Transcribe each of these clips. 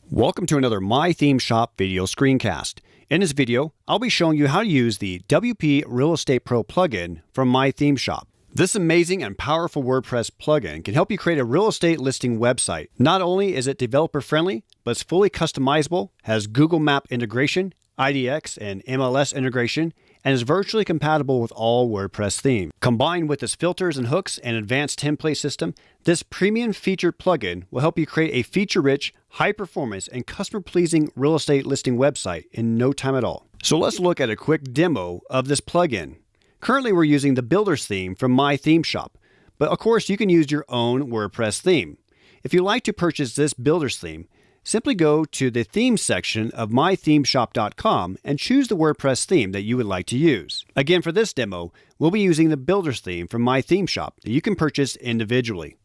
Welcome to another My Theme Shop video screencast. In this video, I'll be showing you how to use the WP Real Estate Pro plugin from My Theme Shop. This amazing and powerful WordPress plugin can help you create a real estate listing website. Not only is it developer friendly, but it's fully customizable, has Google Map integration, IDX and MLS integration, and is virtually compatible with all WordPress themes. Combined with its filters and hooks and advanced template system, this premium featured plugin will help you create a feature-rich, high-performance, and customer-pleasing real estate listing website in no time at all. So let's look at a quick demo of this plugin. Currently, we're using the Builder's theme from My Theme Shop, but of course, you can use your own WordPress theme. If you'd like to purchase this Builder's theme, simply go to the Themes section of mythemeshop.com and choose the WordPress theme that you would like to use. Again, for this demo, we'll be using the Builder's theme from My Theme Shop that you can purchase individually.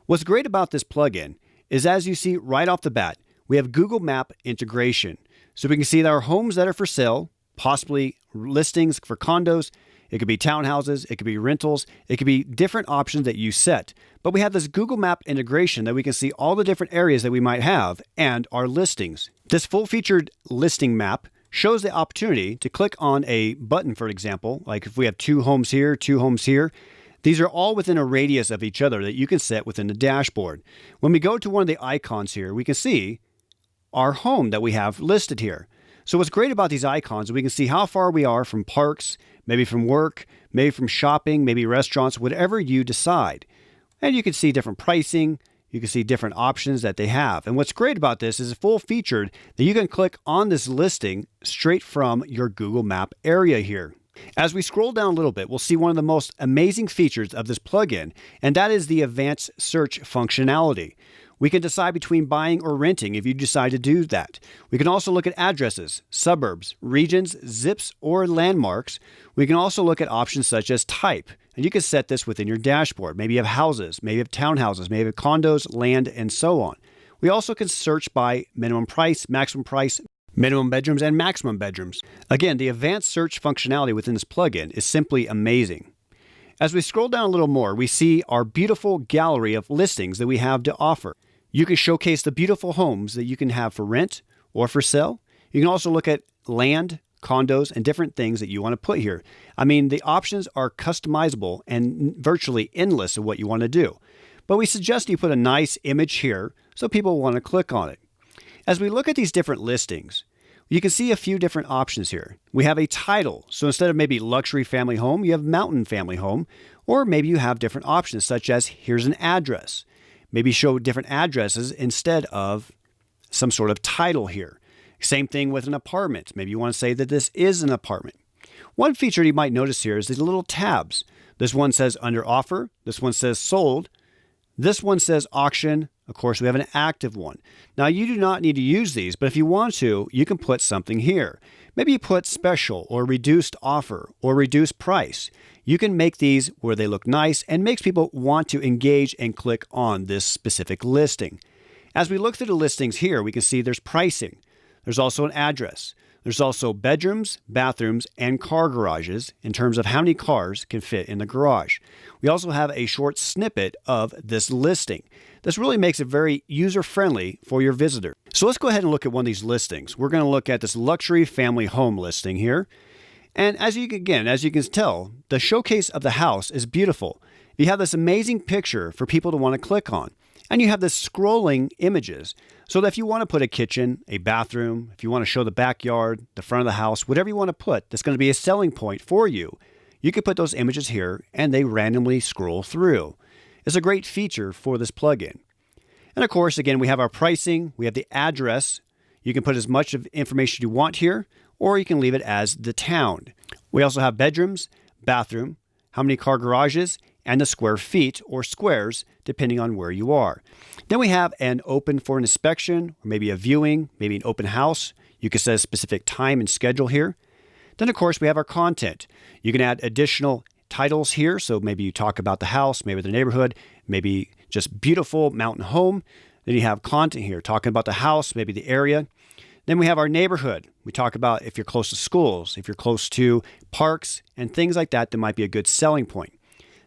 What's great about this plugin is, as you see right off the bat, we have Google Map integration. So we can see that our homes that are for sale, possibly listings for condos, it could be townhouses, it could be rentals, it could be different options that you set. But we have this Google Map integration that we can see all the different areas that we might have and our listings. This full-featured listing map shows the opportunity to click on a button, for example, like if we have two homes here, these are all within a radius of each other that you can set within the dashboard. When we go to one of the icons here, we can see our home that we have listed here. So what's great about these icons is we can see how far we are from parks, maybe from work, maybe from shopping, maybe restaurants, whatever you decide. And you can see different pricing, you can see different options that they have. And what's great about this is it's full featured that you can click on this listing straight from your Google Map area here. As we scroll down a little bit, we'll see one of the most amazing features of this plugin, and that is the advanced search functionality. We can decide between buying or renting if you decide to do that. We can also look at addresses, suburbs, regions, zips, or landmarks. We can also look at options such as type, and you can set this within your dashboard. Maybe you have houses, maybe you have townhouses, maybe you have condos, land, and so on. We also can search by minimum price, minimum bedrooms, and maximum bedrooms. Again, the advanced search functionality within this plugin is simply amazing. As we scroll down a little more, we see our beautiful gallery of listings that we have to offer. You can showcase the beautiful homes that you can have for rent or for sale. You can also look at land, condos, and different things that you want to put here. I mean, the options are customizable and virtually endless of what you want to do. But we suggest you put a nice image here so people want to click on it. As we look at these different listings, you can see a few different options here. We have a title. So instead of maybe luxury family home, you have mountain family home, or maybe you have different options such as here's an address. Maybe show different addresses instead of some sort of title here. Same thing with an apartment. Maybe you want to say that this is an apartment. One feature you might notice here is these little tabs. This one says under offer. This one says sold. This one says auction. Of course, we have an active one. Now, you do not need to use these, but if you want to, you can put something here. Maybe you put special or reduced offer or reduced price. You can make these where they look nice and makes people want to engage and click on this specific listing. As we look through the listings here, we can see there's pricing. There's also an address. There's also bedrooms, bathrooms, and car garages in terms of how many cars can fit in the garage. We also have a short snippet of this listing. This really makes it very user-friendly for your visitor. So let's go ahead and look at one of these listings. We're going to look at this luxury family home listing here. And as you can tell, the showcase of the house is beautiful. You have this amazing picture for people to want to click on. And you have this scrolling images. So that if you want to put a kitchen, a bathroom, if you want to show the backyard, the front of the house, whatever you want to put, that's going to be a selling point for you, you can put those images here and they randomly scroll through. It's a great feature for this plugin. And of course, again, we have our pricing, we have the address. You can put as much of information you want here, or you can leave it as the town. We also have bedrooms, bathroom, how many car garages, and the square feet or squares, depending on where you are. Then we have an open for an inspection, or maybe a viewing, maybe an open house. You can set a specific time and schedule here. Then, of course, we have our content. You can add additional titles here. So maybe you talk about the house, maybe the neighborhood, maybe just beautiful mountain home. Then you have content here, talking about the house, maybe the area. Then we have our neighborhood. We talk about if you're close to schools, if you're close to parks and things like that, that might be a good selling point.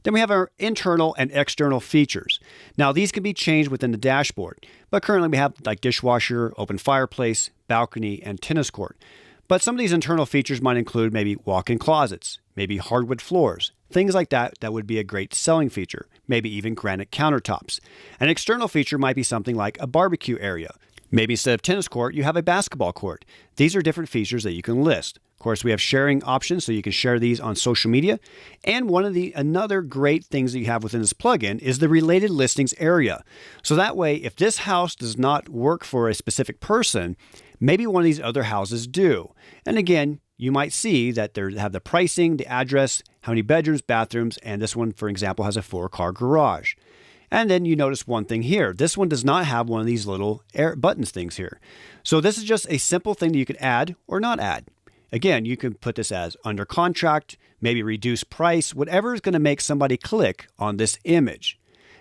Then we have our internal and external features. Now, these can be changed within the dashboard, but currently we have like dishwasher, open fireplace, balcony, and tennis court. But some of these internal features might include maybe walk-in closets, maybe hardwood floors, things like that would be a great selling feature, maybe even granite countertops. An external feature might be something like a barbecue area. Maybe instead of tennis court, you have a basketball court. These are different features that you can list. Of course, we have sharing options, so you can share these on social media. And another great things that you have within this plugin is the related listings area. So that way, if this house does not work for a specific person, maybe one of these other houses do. And again, you might see that they have the pricing, the address, how many bedrooms, bathrooms, and this one, for example, has a 4-car garage. And then you notice one thing here. This one does not have one of these little buttons things here. So this is just a simple thing that you can add or not add. Again, you can put this as under contract, maybe reduce price, whatever is going to make somebody click on this image.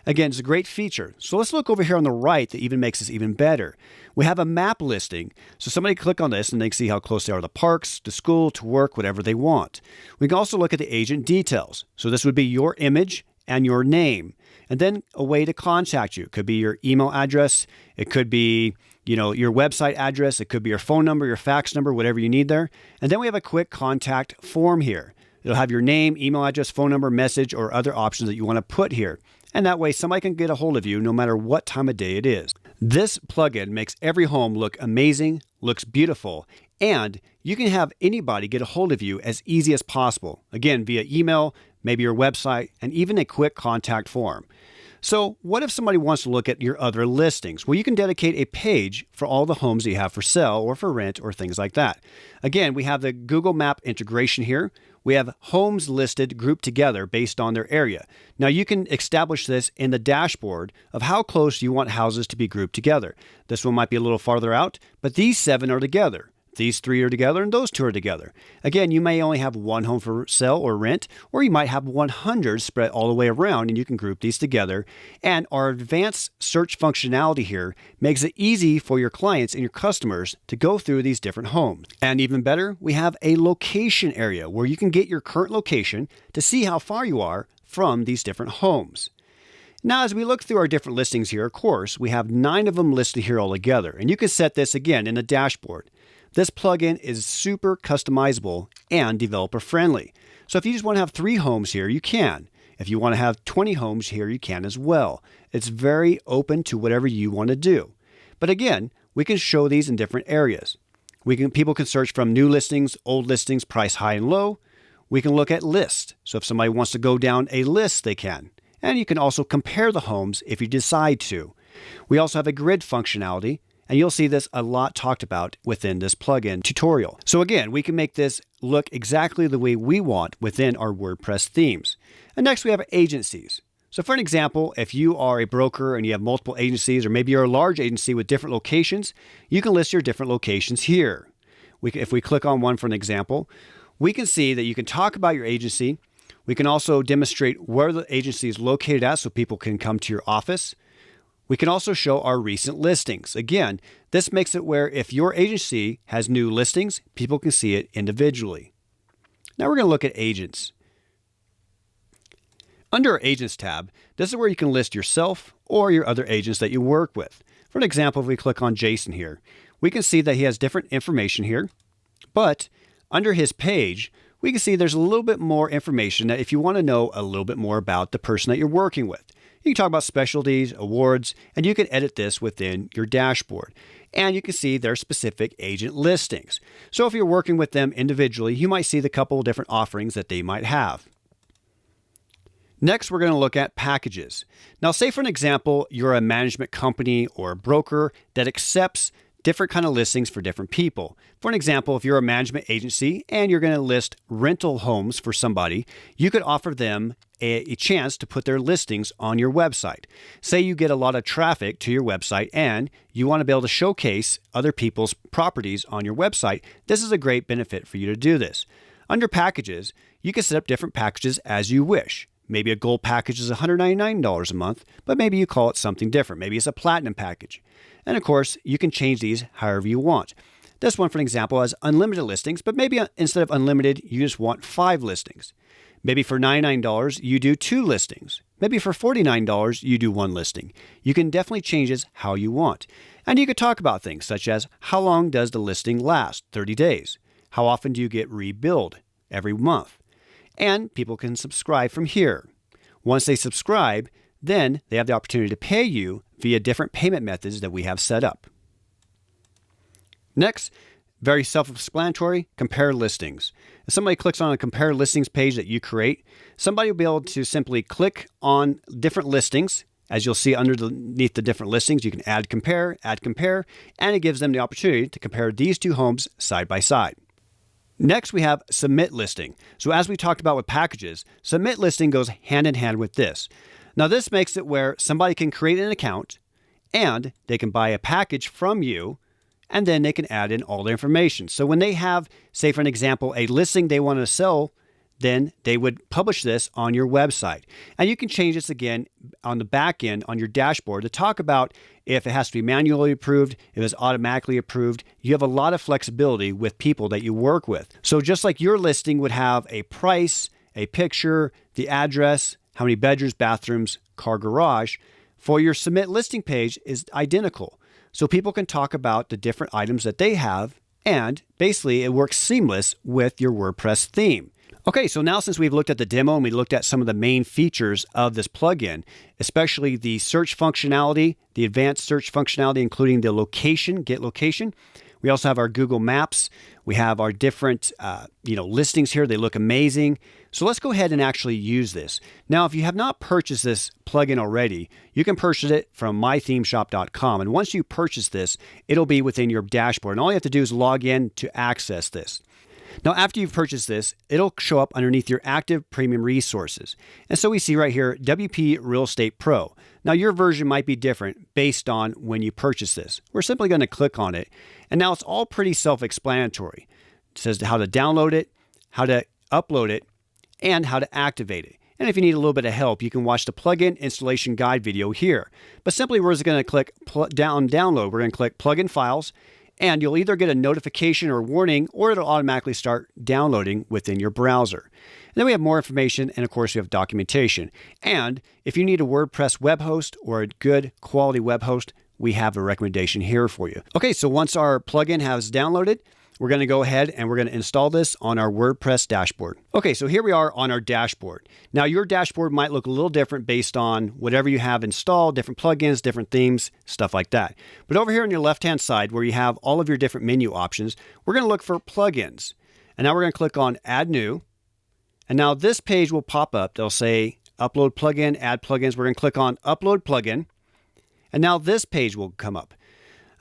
Again, it's a great feature. So let's look over here on the right that even makes this even better. We have a map listing. So somebody click on this and they can see how close they are to parks, to school, to work, whatever they want. We can also look at the agent details. So this would be your image and your name. And then a way to contact you. It could be your email address. It could be your website address. It could be your phone number, your fax number, whatever you need there. And then we have a quick contact form here. It'll have your name, email address, phone number, message, or other options that you want to put here. And that way somebody can get a hold of you no matter what time of day it is. This plugin makes every home look amazing, looks beautiful, and you can have anybody get a hold of you as easy as possible. Again, via email, maybe your website, and even a quick contact form. So what if somebody wants to look at your other listings? Well, you can dedicate a page for all the homes that you have for sale or for rent or things like that. Again, we have the Google Map integration here. We have homes listed grouped together based on their area. Now you can establish this in the dashboard of how close you want houses to be grouped together. This one might be a little farther out, but these 7 are together. These 3 are together and those 2 are together. Again, you may only have one home for sale or rent, or you might have 100 spread all the way around and you can group these together. And our advanced search functionality here makes it easy for your clients and your customers to go through these different homes. And even better, we have a location area where you can get your current location to see how far you are from these different homes. Now, as we look through our different listings here, of course, we have 9 of them listed here all together. And you can set this again in the dashboard. This plugin is super customizable and developer friendly. So if you just want to have 3 homes here, you can. If you want to have 20 homes here, you can as well. It's very open to whatever you want to do. But again, we can show these in different areas. People can search from new listings, old listings, price high and low. We can look at lists. So if somebody wants to go down a list, they can. And you can also compare the homes if you decide to. We also have a grid functionality. And you'll see this a lot talked about within this plugin tutorial. So again, we can make this look exactly the way we want within our WordPress themes. And next we have agencies. So for an example, if you are a broker and you have multiple agencies, or maybe you're a large agency with different locations, you can list your different locations here. If we click on one for an example, we can see that you can talk about your agency. We can also demonstrate where the agency is located at so people can come to your office. We can also show our recent listings. Again, this makes it where if your agency has new listings, people can see it individually. Now we're going to look at agents. Under our Agents tab, this is where you can list yourself or your other agents that you work with. For an example, if we click on Jason here, we can see that he has different information here, but under his page, we can see there's a little bit more information that if you want to know a little bit more about the person that you're working with. You can talk about specialties, awards, and you can edit this within your dashboard. And you can see their specific agent listings. So if you're working with them individually, you might see the couple of different offerings that they might have. Next, we're going to look at packages. Now, say for an example, you're a management company or a broker that accepts different kind of listings for different people. For an example, if you're a management agency and you're going to list rental homes for somebody, you could offer them a chance to put their listings on your website. Say you get a lot of traffic to your website and you want to be able to showcase other people's properties on your website. This is a great benefit for you to do this. Under packages, you can set up different packages as you wish. Maybe a gold package is $199 a month, but maybe you call it something different. Maybe it's a platinum package. And of course, you can change these however you want. This one, for example, has unlimited listings, but maybe instead of unlimited, you just want 5 listings. Maybe for $99, you do 2 listings. Maybe for $49, you do 1 listing. You can definitely change this how you want. And you could talk about things such as how long does the listing last? 30 days. How often do you get rebilled? Every month. And people can subscribe from here. Once they subscribe, then they have the opportunity to pay you via different payment methods that we have set up. Next, very self-explanatory, compare listings. If somebody clicks on a compare listings page that you create, somebody will be able to simply click on different listings. As you'll see underneath the different listings, you can add compare, and it gives them the opportunity to compare these 2 homes side by side. Next, we have submit listing. So as we talked about with packages, submit listing goes hand in hand with this. Now this makes it where somebody can create an account and they can buy a package from you, and then they can add in all their information. So when they have, say for an example, a listing they want to sell, then they would publish this on your website. And you can change this again on the back end on your dashboard to talk about if it has to be manually approved, if it's automatically approved. You have a lot of flexibility with people that you work with. So just like your listing would have a price, a picture, the address, how many bedrooms, bathrooms, car garage, for your submit listing page is identical. So people can talk about the different items that they have, and basically it works seamless with your WordPress theme. Okay, so now since we've looked at the demo and we looked at some of the main features of this plugin, especially the search functionality, the advanced search functionality, including the location, get location. We also have our Google Maps. We have our different listings here. They look amazing. So let's go ahead and actually use this. Now, if you have not purchased this plugin already, you can purchase it from mythemeshop.com. And once you purchase this, it'll be within your dashboard. And all you have to do is log in to access this. Now, after you've purchased this, it'll show up underneath your active premium resources. And so we see right here, WP Real Estate Pro. Now, your version might be different based on when you purchase this. We're simply going to click on it. And now it's all pretty self-explanatory. It says how to download it, how to upload it, and how to activate it. And if you need a little bit of help, you can watch the plugin installation guide video here. But simply, we're just going to click download. We're going to click plugin files. And you'll either get a notification or warning, or it'll automatically start downloading within your browser. And then we have more information, and of course, we have documentation. And if you need a WordPress web host or a good quality web host, we have a recommendation here for you. Okay, so once our plugin has downloaded, we're going to go ahead and we're going to install this on our WordPress dashboard. Okay, so here we are on our dashboard. Now, your dashboard might look a little different based on whatever you have installed, different plugins, different themes, stuff like that. But over here on your left-hand side where you have all of your different menu options, we're going to look for plugins. And now we're going to click on Add New. And now this page will pop up. They'll say Upload Plugin, Add Plugins. We're going to click on Upload Plugin. And now this page will come up.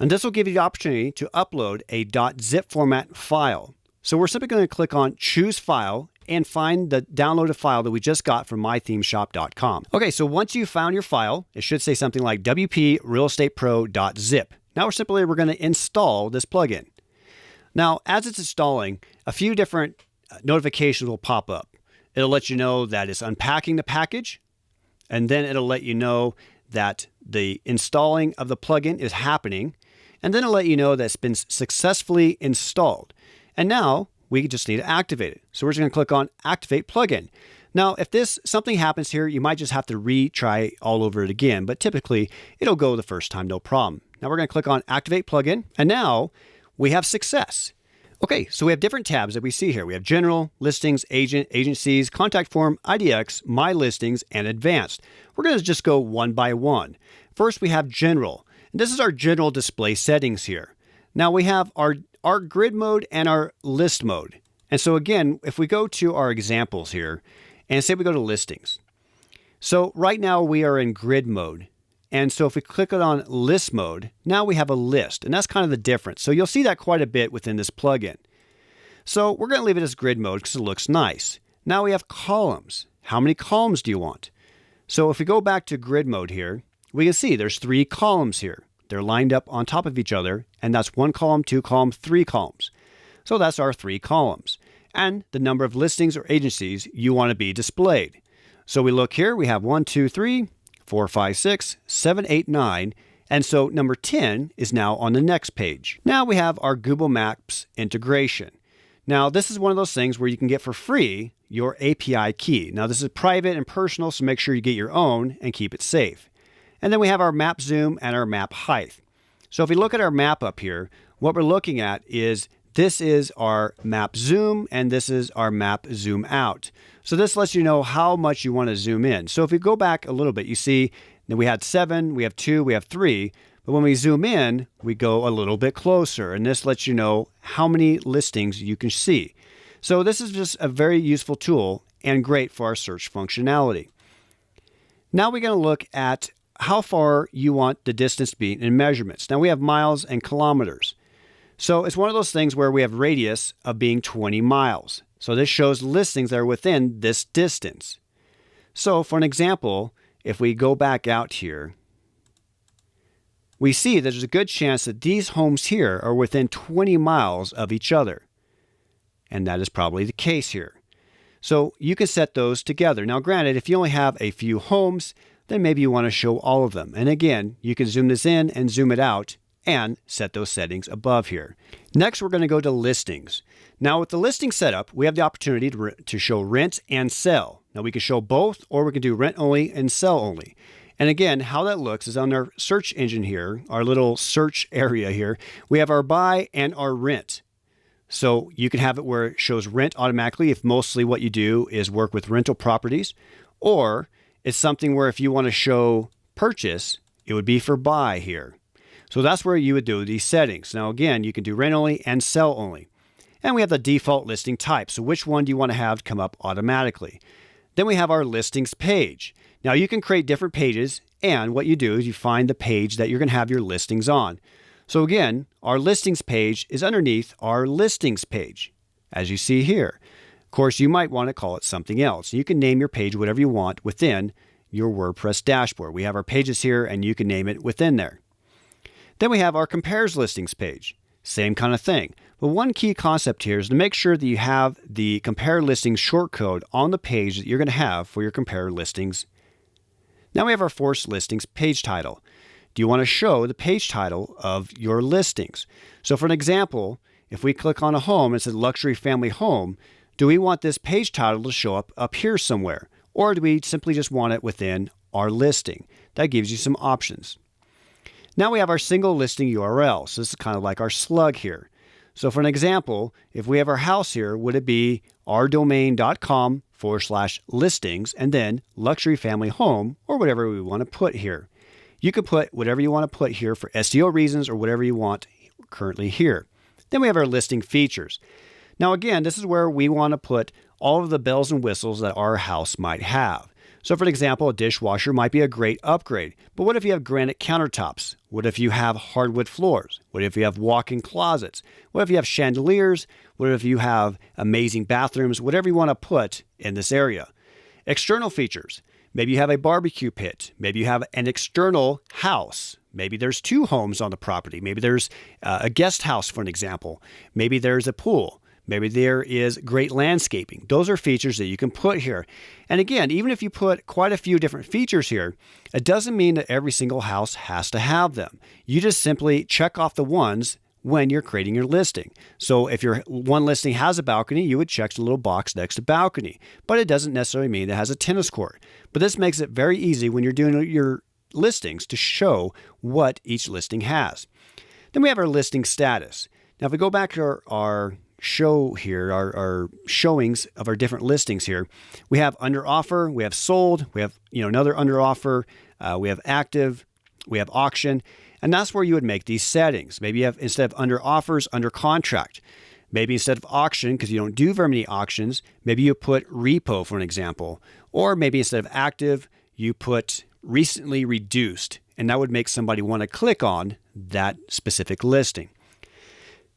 And this will give you the opportunity to upload a .zip format file. So we're simply going to click on Choose File and find the downloaded file that we just got from mythemeshop.com. Okay, so once you've found your file, it should say something like wprealestatepro.zip. Now we're going to install this plugin. Now, as it's installing, a few different notifications will pop up. It'll let you know that it's unpacking the package, and then it'll let you know that the installing of the plugin is happening, and then it'll let you know that it's been successfully installed. And now we just need to activate it. So we're just going to click on Activate Plugin. Now, if something happens here, you might just have to retry all over it again, but typically it'll go the first time, no problem. Now we're going to click on Activate Plugin, and now we have success. Okay, so we have different tabs that we see here. We have General, Listings, Agent, Agencies, Contact Form, IDX, My Listings, and Advanced. We're going to just go one by one. First, we have General. And this is our general display settings here. Now we have our grid mode and our list mode. And so again, if we go to our examples here, and say we go to Listings. So right now we are in grid mode. And so if we click on list mode, now we have a list, and that's kind of the difference. So you'll see that quite a bit within this plugin. So we're going to leave it as grid mode because it looks nice. Now we have columns. How many columns do you want? So if we go back to grid mode here, we can see there's 3 columns here. They're lined up on top of each other, and that's 1 column, 2 columns, 3 columns. So that's our 3 columns. And the number of listings or agencies you want to be displayed. So we look here, we have 1, 2, 3, 4, 5, 6, 7, 8, 9. And so number 10 is now on the next page. Now we have our Google Maps integration. Now, this is one of those things where you can get for free your API key. Now, this is private and personal, so make sure you get your own and keep it safe. And then we have our map zoom and our map height. So if we look at our map up here, what we're looking at is this is our map zoom and this is our map zoom out. So this lets you know how much you want to zoom in. So if we go back a little bit, you see that we had 7, we have 2, we have 3. But when we zoom in, we go a little bit closer. And this lets you know how many listings you can see. So this is just a very useful tool and great for our search functionality. Now we're going to look at how far you want the distance to be in measurements. Now we have miles and kilometers. So it's one of those things where we have radius of being 20 miles. So this shows listings that are within this distance. So for an example, if we go back out here, we see that there's a good chance that these homes here are within 20 miles of each other. And that is probably the case here. So you can set those together. Now granted, if you only have a few homes, then maybe you want to show all of them. And again, you can zoom this in and zoom it out and set those settings above here. Next, we're going to go to listings. Now with the listing setup, we have the opportunity to show rent and sell. Now we can show both, or we can do rent only and sell only. And again, how that looks is on our search engine here, our little search area here, we have our buy and our rent. So you can have it where it shows rent automatically if mostly what you do is work with rental properties, or it's something where if you want to show purchase, it would be for buy here. So that's where you would do these settings. Now again, you can do rent only and sell only. And we have the default listing type. So which one do you want to have come up automatically? Then we have our listings page. Now you can create different pages, and what you do is you find the page that you're going to have your listings on. So again, our listings page is underneath our listings page, as you see here. Of course, you might want to call it something else. You can name your page whatever you want within your WordPress dashboard. We have our pages here, and you can name it within there. Then we have our compares listings page. Same kind of thing. But one key concept here is to make sure that you have the compare listings shortcode on the page that you're going to have for your compare listings. Now we have our force listings page title. Do you want to show the page title of your listings? So for an example, if we click on a home and it says luxury family home, do we want this page title to show up here somewhere? Or do we simply just want it within our listing? That gives you some options. Now we have our single listing URL. So this is kind of like our slug here. So for an example, if we have our house here, would it be ourdomain.com/listings and then luxury family home, or whatever we want to put here. You can put whatever you want to put here for SEO reasons or whatever you want currently here. Then we have our listing features. Now again, this is where we want to put all of the bells and whistles that our house might have. So for example, a dishwasher might be a great upgrade. But what if you have granite countertops? What if you have hardwood floors? What if you have walk-in closets? What if you have chandeliers? What if you have amazing bathrooms? Whatever you want to put in this area. External features. Maybe you have a barbecue pit. Maybe you have an external house. Maybe there's 2 homes on the property. Maybe there's a guest house, for an example. Maybe there's a pool. Maybe there is great landscaping. Those are features that you can put here. And again, even if you put quite a few different features here, it doesn't mean that every single house has to have them. You just simply check off the ones when you're creating your listing. So if your one listing has a balcony, you would check the little box next to balcony. But it doesn't necessarily mean it has a tennis court. But this makes it very easy when you're doing your listings to show what each listing has. Then we have our listing status. Now if we go back to our show here, our showings of our different listings here, we have under offer, we have sold, we have another under offer, we have active, we have auction, and that's where you would make these settings. Maybe you have, instead of under offers, under contract. Maybe instead of auction, because you don't do very many auctions, maybe you put repo for an example. Or maybe instead of active, you put recently reduced, and that would make somebody want to click on that specific listing.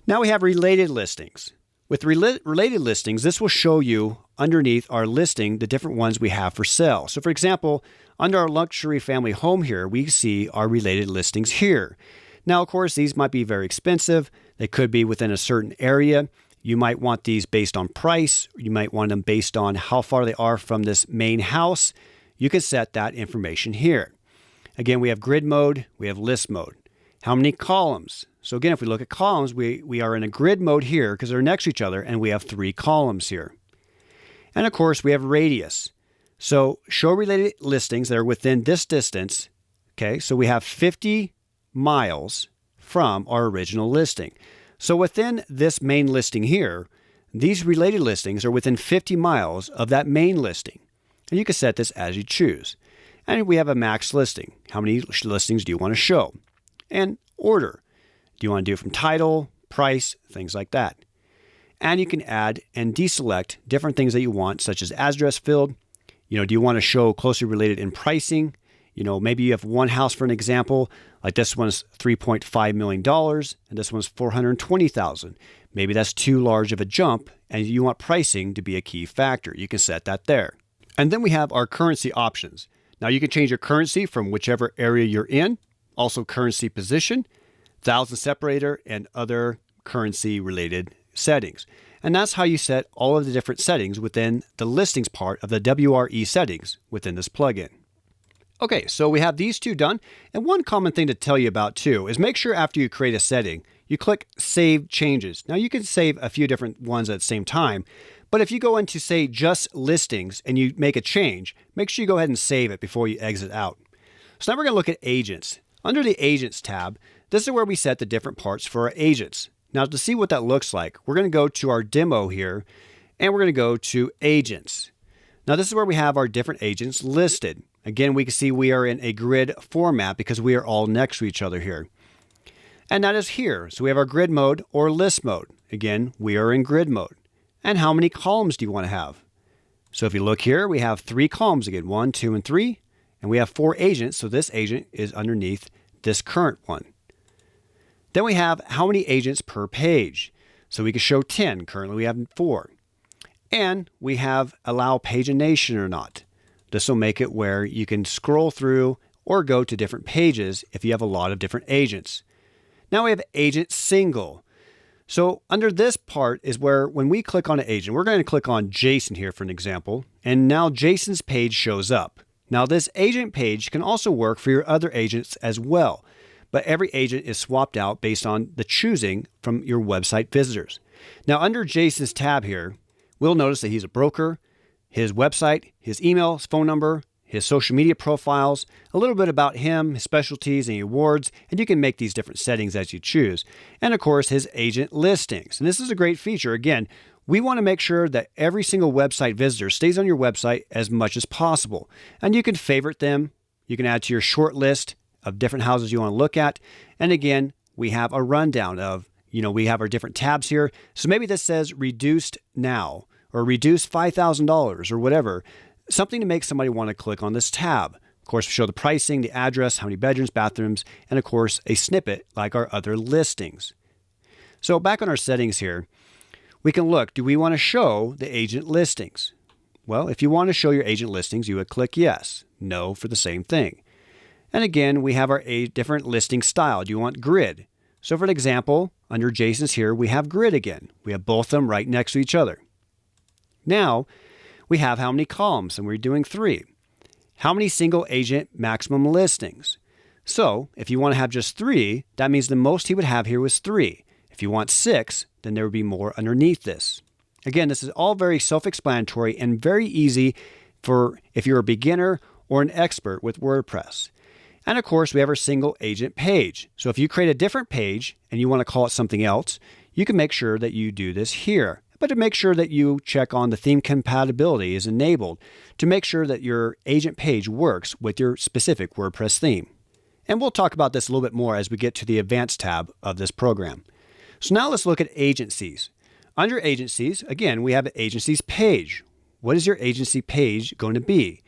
Now we have related listings. With related listings, this will show you underneath our listing the different ones we have for sale. So for example, under our luxury family home here, we see our related listings here. Now, of course, these might be very expensive. They could be within a certain area. You might want these based on price. You might want them based on how far they are from this main house. You can set that information here. Again, we have grid mode, we have list mode. How many columns? So again, if we look at columns, we are in a grid mode here because they're next to each other, and we have 3 columns here. And of course, we have radius. So show related listings that are within this distance. Okay, so we have 50 miles from our original listing. So within this main listing here, these related listings are within 50 miles of that main listing. And you can set this as you choose. And we have a max listing. How many listings do you want to show? And order. Do you want to do it from title, price, things like that? And you can add and deselect different things that you want, such as address field. Do you want to show closely related in pricing? Maybe you have one house for an example, like this one's $3.5 million and this one's $420,000. Maybe that's too large of a jump and you want pricing to be a key factor. You can set that there. And then we have our currency options. Now you can change your currency from whichever area you're in, also currency position, thousand separator, and other currency related settings. And that's how you set all of the different settings within the listings part of the WRE settings within this plugin. Okay, so we have these two done. And one common thing to tell you about too is make sure after you create a setting, you click Save Changes. Now you can save a few different ones at the same time, but if you go into say just listings and you make a change, make sure you go ahead and save it before you exit out. So now we're going to look at agents. Under the Agents tab, this is where we set the different parts for our agents. Now to see what that looks like, we're going to go to our demo here and we're going to go to Agents. Now this is where we have our different agents listed. Again, we can see we are in a grid format because we are all next to each other here. And that is here. So we have our grid mode or list mode. Again, we are in grid mode. And how many columns do you want to have? So if you look here, we have 3 columns again, 1, 2, and 3. And we have 4 agents. So this agent is underneath this current one. Then we have how many agents per page. So we can show 10. Currently we have 4. And we have allow pagination or not. This will make it where you can scroll through or go to different pages if you have a lot of different agents. Now we have agent single. So under this part is where when we click on an agent, we're going to click on Jason here for an example. And now Jason's page shows up. Now this agent page can also work for your other agents as well. But every agent is swapped out based on the choosing from your website visitors. Now under Jason's tab here, we'll notice that he's a broker, his website, his email, his phone number, his social media profiles, a little bit about him, his specialties, and awards, and you can make these different settings as you choose. And of course, his agent listings. And this is a great feature. Again, we want to make sure that every single website visitor stays on your website as much as possible. And you can favorite them. You can add to your short list of different houses you want to look at. And again, we have a rundown of, we have our different tabs here. So maybe this says reduced now or reduce $5,000 or whatever, something to make somebody want to click on this tab. Of course, we show the pricing, the address, how many bedrooms, bathrooms, and of course, a snippet like our other listings. So back on our settings here, we can look, do we want to show the agent listings? Well, if you want to show your agent listings, you would click yes, no for the same thing. And again, we have our different listing style. Do you want grid? So for an example, under Jason's here, we have grid again. We have both of them right next to each other. Now, we have how many columns, and we're doing 3. How many single agent maximum listings? So, if you want to have just 3, that means the most he would have here was 3. If you want 6, then there would be more underneath this. Again, this is all very self-explanatory and very easy for if you're a beginner or an expert with WordPress. And of course, we have our single agent page. So if you create a different page and you want to call it something else, you can make sure that you do this here. But to make sure that you check on the theme compatibility is enabled to make sure that your agent page works with your specific WordPress theme. And we'll talk about this a little bit more as we get to the Advanced tab of this program. So now let's look at agencies. Under agencies, again, we have an agencies page. What is your agency page going to be?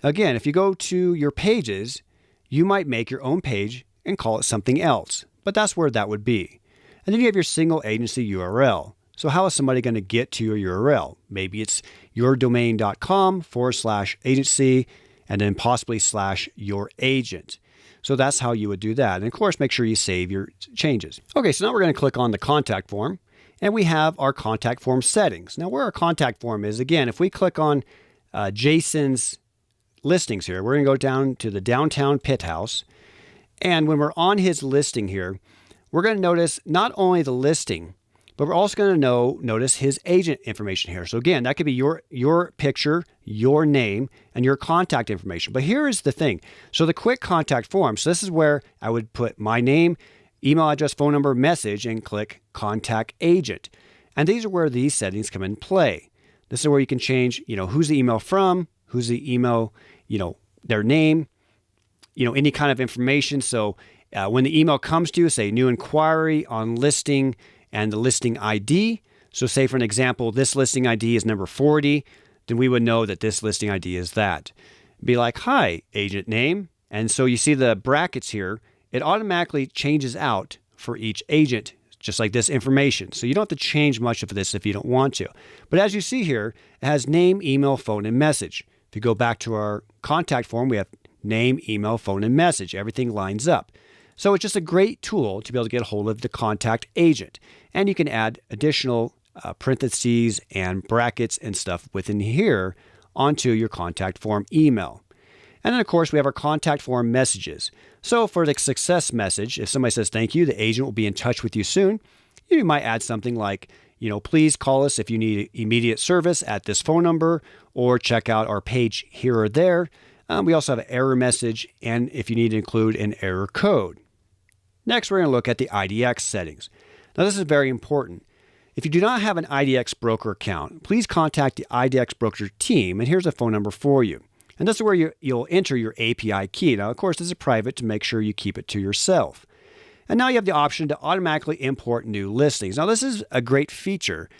Again, if you go to your pages, you might make your own page and call it something else, but that's where that would be. And then you have your single agency URL. So how is somebody going to get to your URL? Maybe it's yourdomain.com/agency and then possibly /your agent. So that's how you would do that. And of course, make sure you save your changes. Okay, so now we're going to click on the contact form and we have our contact form settings. Now where our contact form is, again, if we click on Jason's listings here, we're going to go down to the downtown pit house And when we're on his listing here, we're going to notice not only the listing, but we're also going to notice his agent information here. So again, that could be your picture, your name, and your contact information. But here is the thing. So the quick contact form, so this is where I would put my name, email address, phone number, message, and click contact agent. And these are where these settings come in play. This is where you can change, who's the email from, who's the email, their name, any kind of information. So when the email comes to you, say new inquiry on listing and the listing ID. So say for an example, this listing ID is number 40, then we would know that this listing ID is that. Be like, hi, agent name. And so you see the brackets here, it automatically changes out for each agent, just like this information. So you don't have to change much of this if you don't want to. But as you see here, it has name, email, phone, and message. If you go back to our contact form, we have name, email, phone, and message. Everything lines up. So it's just a great tool to be able to get a hold of the contact agent. And you can add additional parentheses and brackets and stuff within here onto your contact form email. And then, of course, we have our contact form messages. So for the success message, if somebody says thank you, the agent will be in touch with you soon. You might add something like, please call us if you need immediate service at this phone number, or check out our page here or there. We also have an error message, and if you need to include an error code. Next, we're going to look at the IDX settings. Now, this is very important. If you do not have an IDX broker account, please contact the IDX broker team, and here's a phone number for you. And this is where you'll enter your API key. Now, of course, this is private to make sure you keep it to yourself. And now you have the option to automatically import new listings. Now, this is a great feature,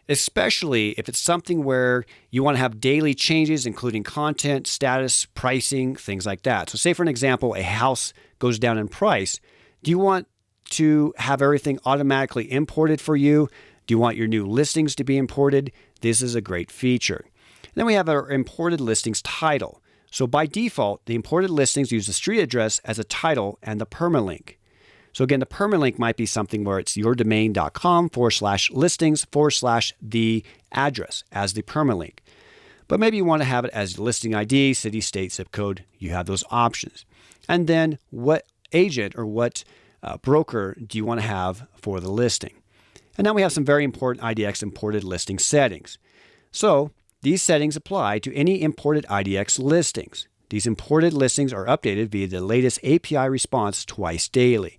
especially if it's something where you want to have daily changes, including content, status, pricing, things like that. So say, for an example, a house goes down in price. Do you want to have everything automatically imported for you? Do you want your new listings to be imported? This is a great feature. And then we have our imported listings title. So by default, the imported listings use the street address as a title and the permalink. So again, the permalink might be something where it's yourdomain.com/listings/the address as the permalink. But maybe you want to have it as listing ID, city, state, zip code. You have those options. And then what agent or what broker do you want to have for the listing? And now we have some very important IDX imported listing settings. So these settings apply to any imported IDX listings. These imported listings are updated via the latest API response twice daily.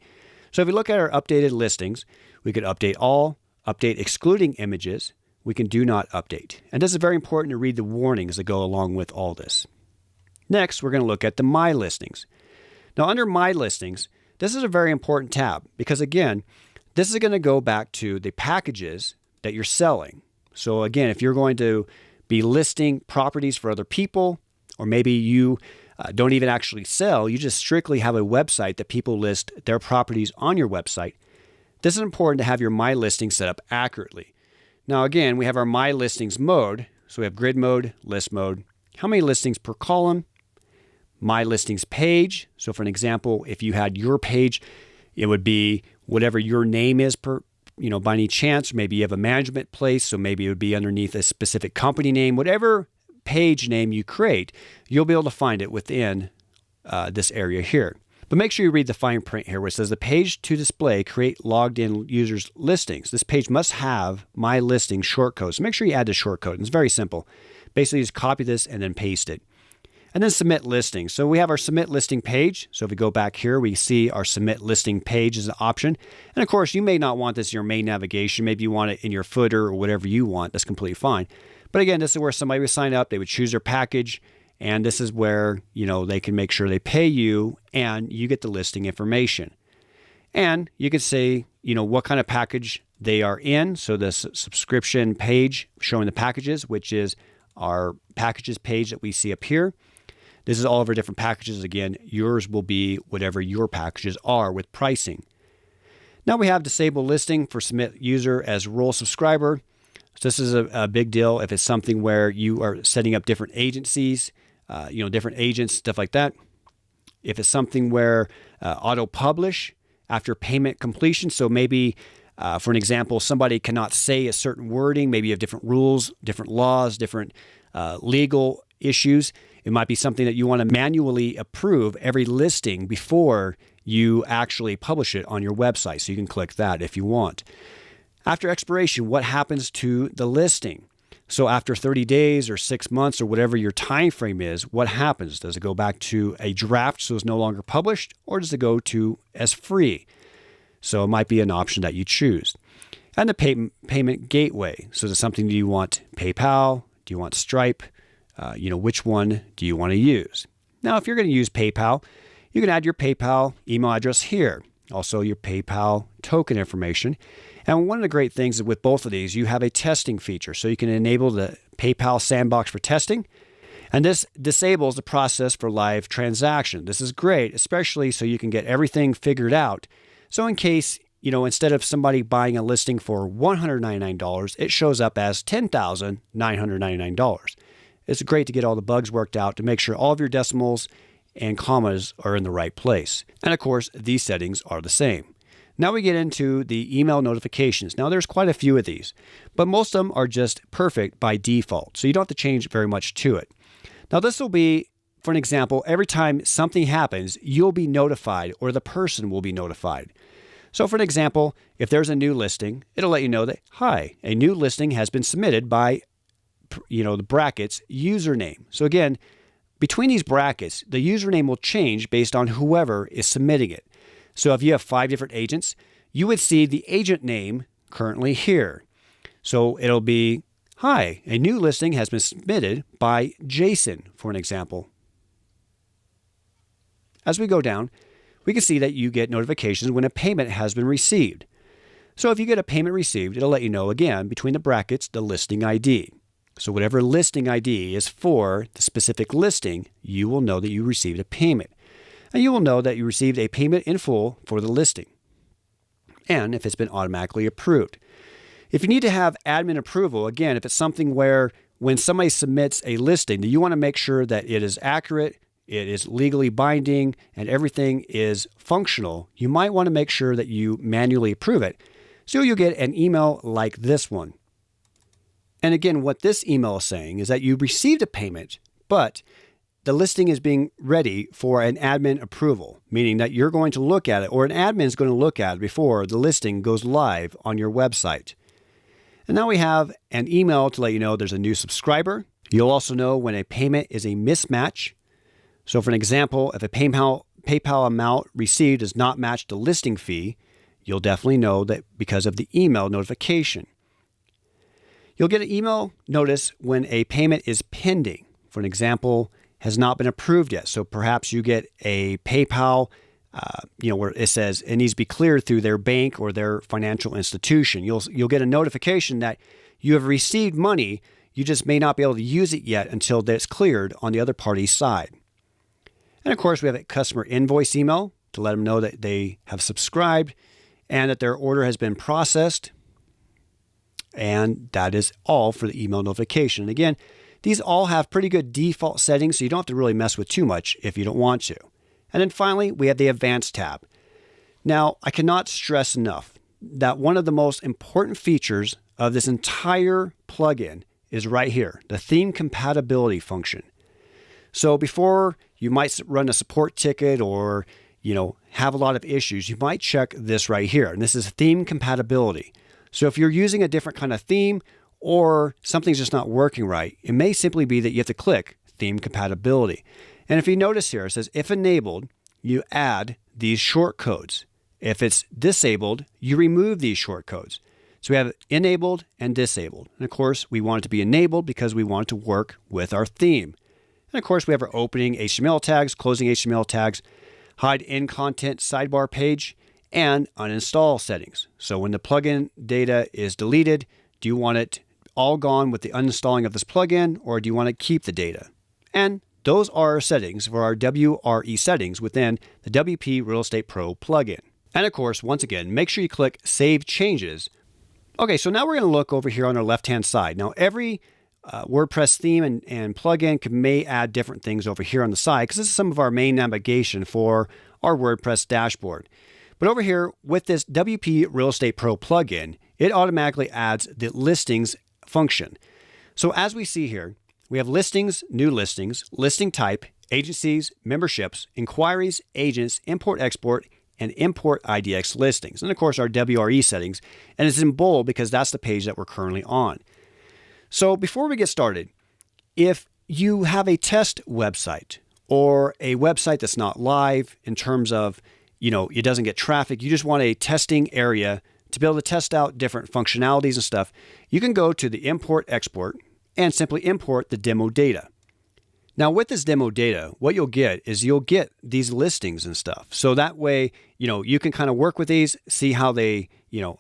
So if you look at our updated listings, we could update all, update excluding images. We can do not update. And this is very important to read the warnings that go along with all this. Next, we're going to look at the My Listings. Now, under My Listings, this is a very important tab because, again, this is going to go back to the packages that you're selling. So again, if you're going to be listing properties for other people, or maybe you don't even actually sell, you just strictly have a website that people list their properties on your website, this is important to have your My Listings set up accurately. Now again, we have our My Listings mode. So we have grid mode, list mode, how many listings per column, My Listings page. So for an example, if you had your page, it would be whatever your name is per, by any chance. Maybe you have a management place, so maybe it would be underneath a specific company name. Whatever page name you create, you'll be able to find it within this area here. But make sure you read the fine print here where it says the page to display create logged in users listings. This page must have My Listings shortcode. So make sure you add the shortcode. It's very simple. Basically, just copy this and then paste it. And then submit listings. So we have our submit listing page. So if we go back here, we see our submit listing page as an option. And of course, you may not want this in your main navigation. Maybe you want it in your footer or whatever you want. That's completely fine. But again, this is where somebody would sign up. They would choose their package. And this is where, they can make sure they pay you and you get the listing information. And you could say, what kind of package they are in. So the subscription page showing the packages, which is our packages page that we see up here. This is all of our different packages. Again, yours will be whatever your packages are with pricing. Now we have disable listing for submit user as role subscriber. So this is a big deal if it's something where you are setting up different agencies, different agents, stuff like that. If it's something where auto publish after payment completion. So maybe, for an example, somebody cannot say a certain wording. Maybe you have different rules, different laws, different legal issues. It might be something that you want to manually approve every listing before you actually publish it on your website. So you can click that if you want. After expiration, what happens to the listing? So after 30 days or 6 months or whatever your time frame is, what happens? Does it go back to a draft so it's no longer published, or does it go to as free? So it might be an option that you choose. And the payment gateway. So is it something, do you want PayPal? Do you want Stripe? Which one do you want to use? Now, if you're going to use PayPal, you can add your PayPal email address here. Also your PayPal token information. And one of the great things is with both of these, you have a testing feature. So you can enable the PayPal sandbox for testing. And this disables the process for live transaction. This is great, especially so you can get everything figured out. So in case, instead of somebody buying a listing for $199, it shows up as $10,999. It's great to get all the bugs worked out to make sure all of your decimals and commas are in the right place. And of course, these settings are the same. Now we get into the email notifications. Now there's quite a few of these, but most of them are just perfect by default. So you don't have to change very much to it. Now this will be, for an example, every time something happens, you'll be notified or the person will be notified. So for an example, if there's a new listing, it'll let you know that, hi, a new listing has been submitted by, the brackets username. So again, between these brackets, the username will change based on whoever is submitting it. So if you have 5 different agents, you would see the agent name currently here. So it'll be, hi, a new listing has been submitted by Jason, for an example. As we go down, we can see that you get notifications when a payment has been received. So if you get a payment received, it'll let you know again, between the brackets, the listing ID. So whatever listing ID is for the specific listing, you will know that you received a payment. And you will know that you received a payment in full for the listing, and if it's been automatically approved. If you need to have admin approval, again, if it's something where when somebody submits a listing, that you want to make sure that it is accurate, it is legally binding, and everything is functional, you might want to make sure that you manually approve it. So you'll get an email like this one. And again, what this email is saying is that you received a payment, but the listing is being ready for an admin approval, meaning that you're going to look at it, or an admin is going to look at it before the listing goes live on your website. And now we have an email to let you know there's a new subscriber. You'll also know when a payment is a mismatch. So for an example, if a PayPal amount received does not match the listing fee, you'll definitely know that because of the email notification. You'll get an email notice when a payment is pending. For an example, has not been approved yet. So perhaps you get a PayPal, where it says it needs to be cleared through their bank or their financial institution. You'll get a notification that you have received money. You just may not be able to use it yet until it's cleared on the other party's side. And of course, we have a customer invoice email to let them know that they have subscribed and that their order has been processed. And that is all for the email notification. And again, these all have pretty good default settings, so you don't have to really mess with too much if you don't want to. And then finally, we have the Advanced tab. Now, I cannot stress enough that one of the most important features of this entire plugin is right here, the theme compatibility function. So before you might run a support ticket or, have a lot of issues, you might check this right here. And this is theme compatibility. So if you're using a different kind of theme, or something's just not working right, it may simply be that you have to click theme compatibility. And if you notice here, it says if enabled, you add these shortcodes. If it's disabled, you remove these shortcodes. So we have enabled and disabled. And of course, we want it to be enabled because we want it to work with our theme. And of course, we have our opening HTML tags, closing HTML tags, hide in content sidebar page, and uninstall settings. So when the plugin data is deleted, do you want it all gone with the uninstalling of this plugin, or do you want to keep the data? And those are our settings for our WRE settings within the WP Real Estate Pro plugin. And of course, once again, make sure you click Save Changes. Okay, so now we're going to look over here on our left-hand side. Now, every WordPress theme and plugin may add different things over here on the side, because this is some of our main navigation for our WordPress dashboard. But over here with this WP Real Estate Pro plugin, it automatically adds the listings function. So as we see here, We have listings, new listings, listing type, agencies, memberships, inquiries, agents, import export, and import IDX listings. And of course our WRE settings. And it's in bold because that's the page that we're currently on. So before we get started, if you have a test website or a website that's not live in terms of, it doesn't get traffic, you just want a testing area to be able to test out different functionalities and stuff, you can go to the import export and simply import the demo data. Now with this demo data, what you'll get is you'll get these listings and stuff. So that way, you can kind of work with these, see how they,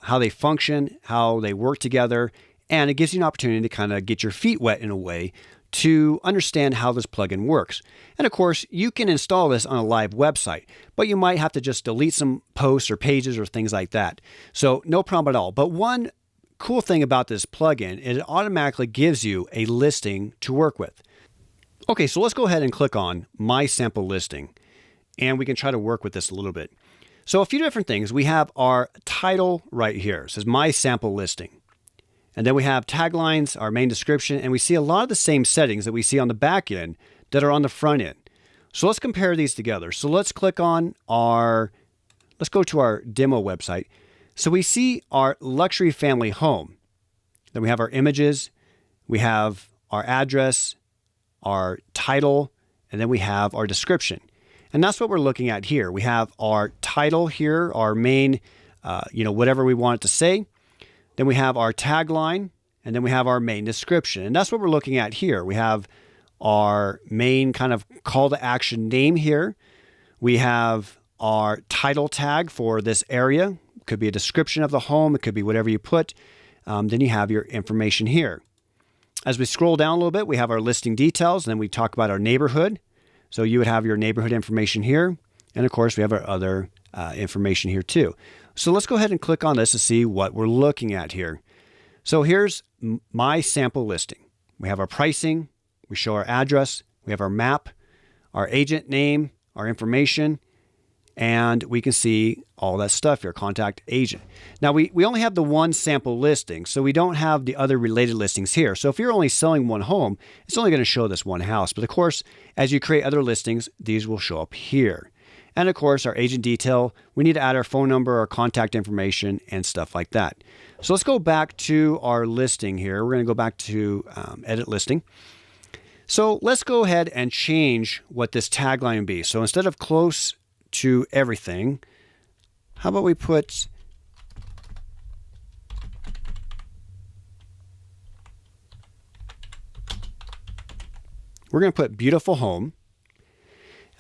how they function, how they work together, and it gives you an opportunity to kind of get your feet wet in a way to understand how this plugin works. And of course, you can install this on a live website, but you might have to just delete some posts or pages or things like that. So no problem at all. But one cool thing about this plugin is it automatically gives you a listing to work with. Okay, so let's go ahead and click on My Sample Listing, and we can try to work with this a little bit. So a few different things. We have our title right here. It says My Sample Listing. And then we have taglines, our main description, and we see a lot of the same settings that we see on the back end that are on the front end. So let's compare these together. So let's click on let's go to our demo website. So we see our luxury family home. Then we have our images, we have our address, our title, and then we have our description. And that's what we're looking at here. We have our title here, our main, whatever we want it to say. Then we have our tagline, and then we have our main description. And that's what we're looking at here. We have our main kind of call to action name here. We have our title tag for this area. It could be a description of the home. It could be whatever you put. Then you have your information here. As we scroll down a little bit, we have our listing details. And then we talk about our neighborhood. So you would have your neighborhood information here. And of course, we have our other information here too. So let's go ahead and click on this to see what we're looking at here. So here's my sample listing. We have our pricing, we show our address, we have our map, our agent name, our information, and we can see all that stuff here, contact agent. Now we only have the one sample listing, so we don't have the other related listings here. So if you're only selling one home, it's only going to show this one house. But of course, as you create other listings, these will show up here. And of course, our agent detail, we need to add our phone number, our contact information, and stuff like that. So let's go back to our listing here. We're going to go back to edit listing. So let's go ahead and change what this tagline would be. So instead of close to everything, how about we put we're going to put beautiful home.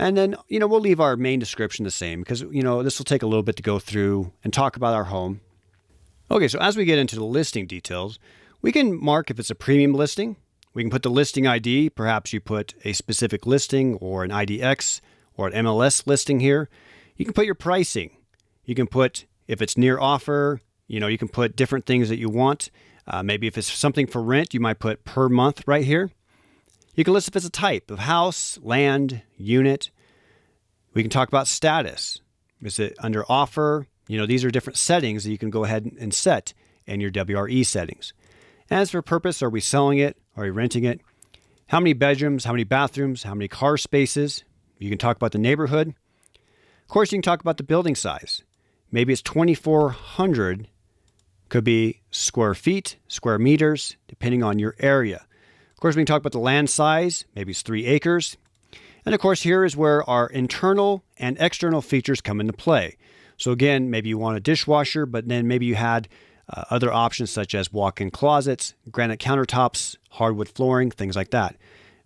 And then, we'll leave our main description the same because, this will take a little bit to go through and talk about our home. Okay, so as we get into the listing details, we can mark if it's a premium listing. We can put the listing ID. Perhaps you put a specific listing or an IDX or an MLS listing here. You can put your pricing. You can put if it's near offer. You can put different things that you want. Maybe if it's something for rent, you might put per month right here. You can list if it's a type of house, land, unit. We can talk about status. Is it under offer? These are different settings that you can go ahead and set in your WRE settings. As for purpose, are we selling it? Are we renting it? How many bedrooms? How many bathrooms? How many car spaces? You can talk about the neighborhood. Of course, you can talk about the building size. Maybe it's 2,400. Could be square feet, square meters, depending on your area. Of course, we can talk about the land size. Maybe it's 3 acres. And of course, here is where our internal and external features come into play. So again, maybe you want a dishwasher, but then maybe you had other options such as walk-in closets, granite countertops, hardwood flooring, things like that.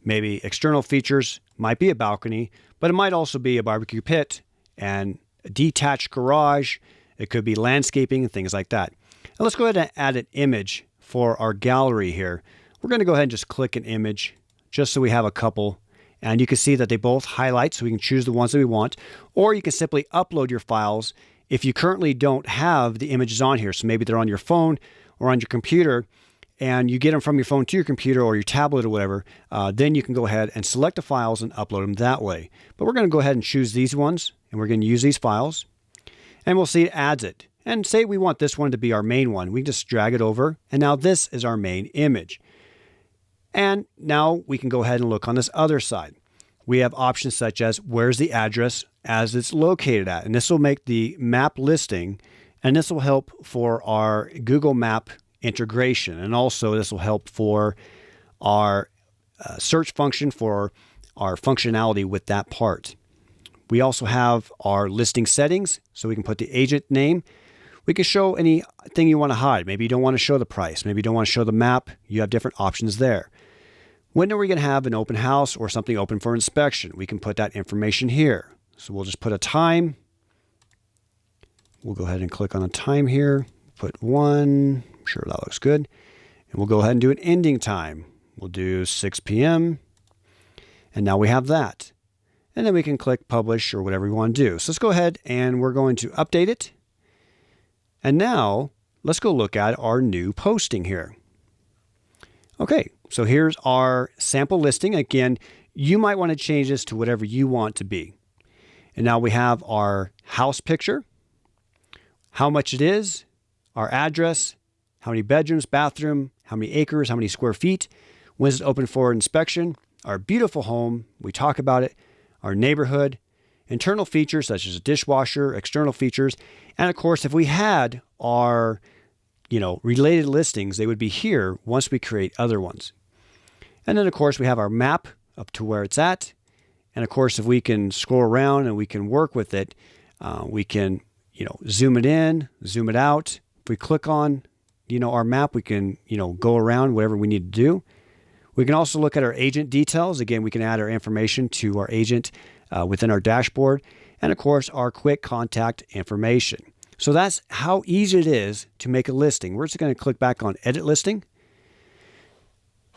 Maybe external features might be a balcony, but it might also be a barbecue pit and a detached garage. It could be landscaping and things like that. And let's go ahead and add an image for our gallery here. We're going to go ahead and just click an image just so we have a couple. And you can see that they both highlight, so we can choose the ones that we want. Or you can simply upload your files if you currently don't have the images on here. So maybe they're on your phone or on your computer, and you get them from your phone to your computer or your tablet or whatever. Then you can go ahead and select the files and upload them that way. But we're going to go ahead and choose these ones, and we're going to use these files. And we'll see it adds it. And say we want this one to be our main one. We can just drag it over, and now this is our main image. And now we can go ahead and look on this other side. We have options such as where's the address as it's located at. And this will make the map listing, and this will help for our Google Map integration. And also this will help for our search function for our functionality with that part. We also have our listing settings, so we can put the agent name. We can show anything you want to hide. Maybe you don't want to show the price. Maybe you don't want to show the map. You have different options there. When are we going to have an open house or something open for inspection? We can put that information here. So we'll just put a time. We'll go ahead and click on a time here. Put 1. Sure, that looks good. And we'll go ahead and do an ending time. We'll do 6 p.m. And now we have that. And then we can click publish or whatever we want to do. So let's go ahead and we're going to update it. And now let's go look at our new posting here. Okay, so here's our sample listing. Again, you might want to change this to whatever you want to be. And now we have our house picture, how much it is, our address, how many bedrooms, bathroom, how many acres, how many square feet, when is it open for inspection, our beautiful home, we talk about it, our neighborhood, internal features such as a dishwasher, external features, and of course, if we had our, related listings, they would be here once we create other ones. And then of course, we have our map up to where it's at. And of course, if we can scroll around and we can work with it, we can, zoom it in, zoom it out. If we click on, our map, we can, go around whatever we need to do. We can also look at our agent details. Again, we can add our information to our agent within our dashboard. And of course, our quick contact information. So that's how easy it is to make a listing. We're just going to click back on edit listing.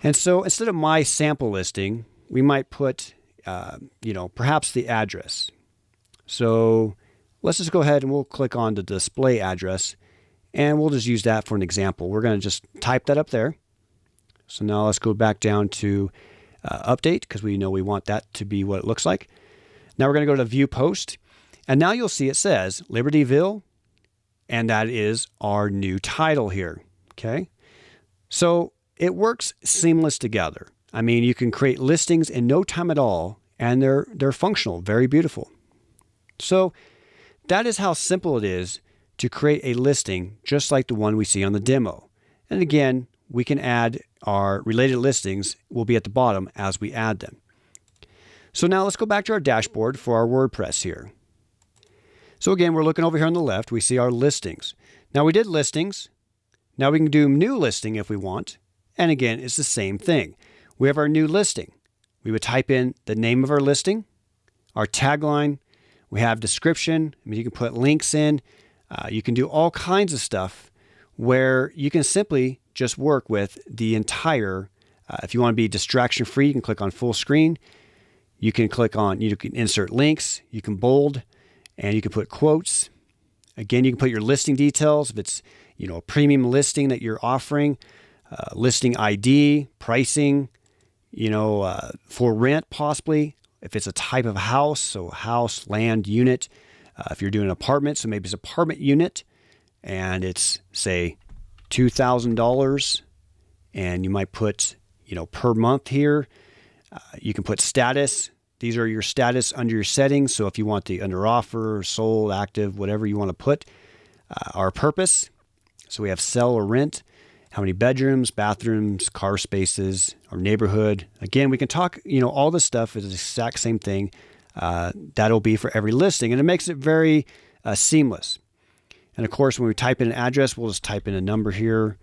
And so instead of my sample listing, we might put, perhaps the address. So let's just go ahead and we'll click on the display address and we'll just use that for an example. We're going to just type that up there. So now let's go back down to update because we know we want that to be what it looks like. Now we're going to go to view post and now you'll see it says Libertyville and that is our new title here. Okay. So it works seamless together. I mean, you can create listings in no time at all and they're functional, very beautiful. So that is how simple it is to create a listing just like the one we see on the demo. And again, we can add our related listings will be at the bottom as we add them. So now let's go back to our dashboard for our WordPress here. So again, we're looking over here on the left. We see our listings. Now we did listings. Now we can do new listing if we want. And again, it's the same thing. We have our new listing. We would type in the name of our listing, our tagline. We have description. I mean, you can put links in. You can do all kinds of stuff where you can simply just work with the entire, if you want to be distraction free, you can click on full screen. You can click on, you can insert links, you can bold, and you can put quotes. Again, you can put your listing details. If it's, a premium listing that you're offering, listing ID, pricing, for rent possibly. If it's a type of house, so house, land, unit. If you're doing an apartment, so maybe it's an apartment unit and it's say $2,000 and you might put, per month here. You can put status. These are your status under your settings. So if you want the under offer, sold, active, whatever you want to put, our purpose. So we have sell or rent, how many bedrooms, bathrooms, car spaces, our neighborhood. Again, we can talk, all this stuff is the exact same thing. That'll be for every listing and it makes it very seamless. And of course, when we type in an address, we'll just type in a number here.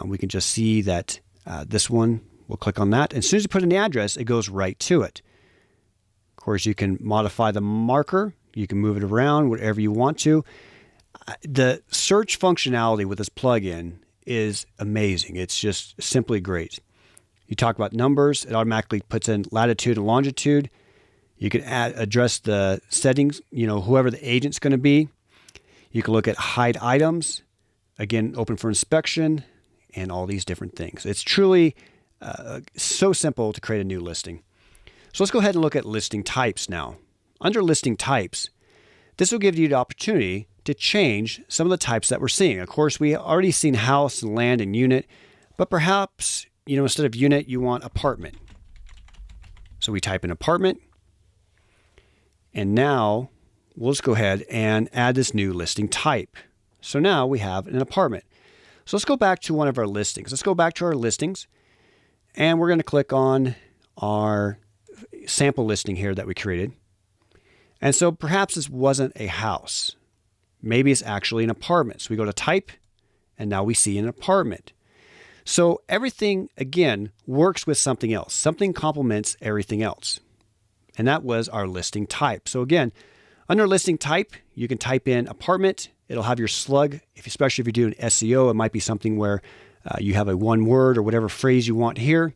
We can just see that this one, we'll click on that. And as soon as you put in the address, it goes right to it. Of course, you can modify the marker. You can move it around, whatever you want to. The search functionality with this plugin is amazing. It's just simply great. You talk about numbers, it automatically puts in latitude and longitude. You can address the settings, whoever the agent's going to be. You can look at hide items, again, open for inspection, and all these different things. It's truly so simple to create a new listing. So let's go ahead and look at listing types now. Under listing types, this will give you the opportunity to change some of the types that we're seeing. Of course, we already seen house and land and unit, but perhaps instead of unit, you want apartment. So we type in apartment. And now we'll just go ahead and add this new listing type. So now we have an apartment. So let's go back to one of our listings. Let's go back to our listings. And we're going to click on our sample listing here that we created. And so perhaps this wasn't a house. Maybe it's actually an apartment. So we go to type, and now we see an apartment. So everything, again, works with something else. Something complements everything else. And that was our listing type. So again, under listing type, you can type in apartment. It'll have your slug. Especially if you're doing SEO, it might be something where you have a one word or whatever phrase you want here.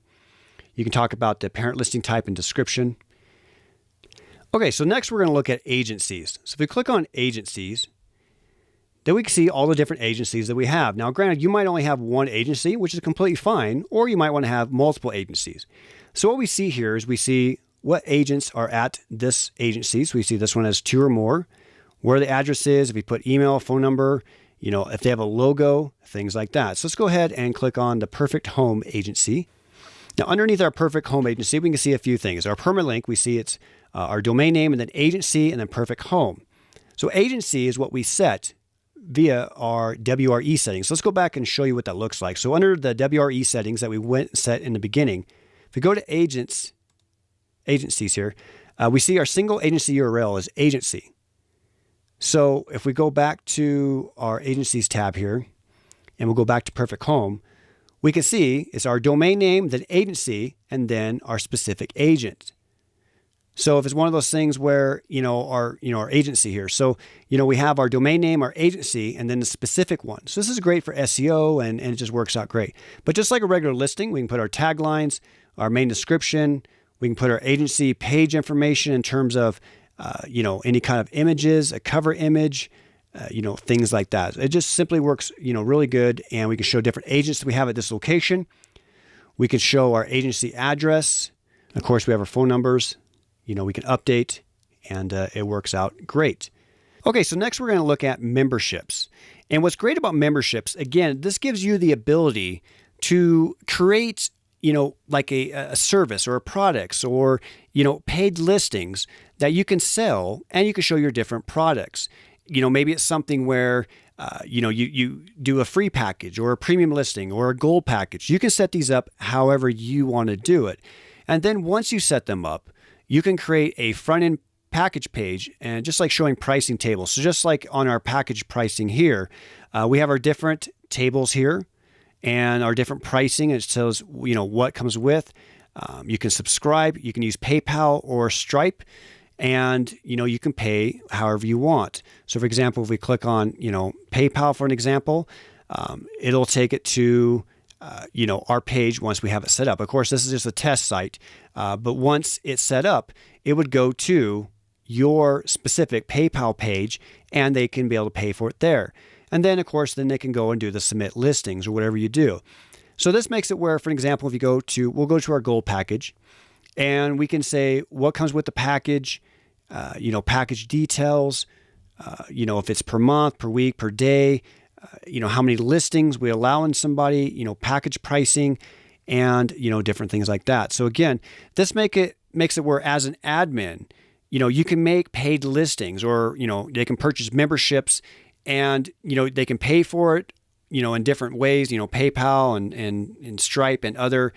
You can talk about the parent listing type and description. Okay, so next we're going to look at agencies. So if we click on agencies, then we can see all the different agencies that we have. Now, granted, you might only have one agency, which is completely fine, or you might want to have multiple agencies. So what we see here is we see what agents are at this agency. So we see this one has 2 or more, where the address is, if we put email, phone number, if they have a logo, things like that. So let's go ahead and click on the Perfect Home agency. Now, underneath our Perfect Home agency, we can see a few things. Our permanent link, we see it's our domain name and then agency and then Perfect Home. So agency is what we set via our WRE settings. So let's go back and show you what that looks like. So under the WRE settings that we went and set in the beginning, if we go to agencies here, we see our single agency URL is agency. So if we go back to our agencies tab here, and we'll go back to Perfect Home, we can see it's our domain name, then agency, and then our specific agent. So if it's one of those things where, our agency here. So, we have our domain name, our agency, and then the specific one. So this is great for SEO and it just works out great. But just like a regular listing, we can put our taglines, our main description, we can put our agency page information in terms of, any kind of images, a cover image, things like that. It just simply works, really good. And we can show different agents that we have at this location. We can show our agency address. Of course, we have our phone numbers. We can update, and it works out great. Okay, so next we're going to look at memberships. And what's great about memberships, again, this gives you the ability to create, like a service or a products or, paid listings that you can sell and you can show your different products. Maybe it's something where, you do a free package or a premium listing or a gold package. You can set these up however you want to do it. And then once you set them up, you can create a front-end package page and just like showing pricing tables. So just like on our package pricing here, we have our different tables here and our different pricing. It shows, what comes with. You can subscribe. You can use PayPal or Stripe. And, you can pay however you want. So for example, if we click on, PayPal for an example, it'll take it to, our page once we have it set up. Of course, this is just a test site, but once it's set up, it would go to your specific PayPal page and they can be able to pay for it there. And then, of course, then they can go and do the submit listings or whatever you do. So this makes it where, for example, if we'll go to our gold package and we can say what comes with the package, package details, if it's per month, per week, per day, how many listings we allow in somebody, package pricing, and, different things like that. So again, this makes it where as an admin, you can make paid listings or, they can purchase memberships and, they can pay for it, in different ways, PayPal and Stripe and other